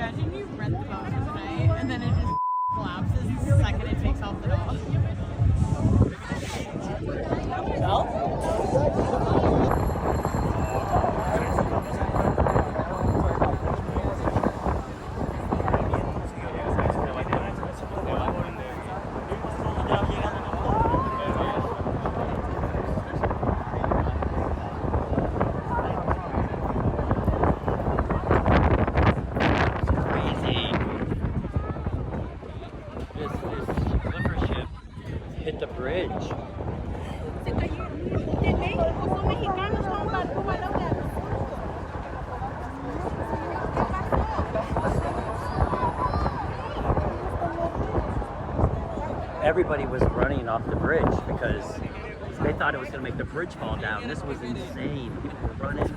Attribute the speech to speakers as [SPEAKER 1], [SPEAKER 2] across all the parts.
[SPEAKER 1] Imagine you rent the boat for the night and then it just collapses the second it takes off the dock.
[SPEAKER 2] Hit the bridge. Everybody was running off the bridge because they thought it was going to make the bridge fall down. This was insane. People were running.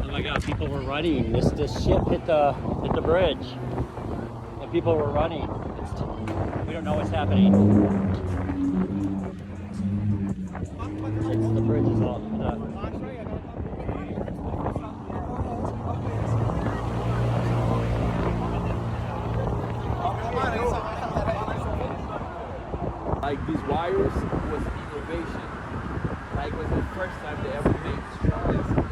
[SPEAKER 2] Oh my God! People were running. This ship hit the bridge, and people were running. We don't know what's happening. The bridge is all.
[SPEAKER 3] Like these wires was innovation. Like it was the first time they ever made straws.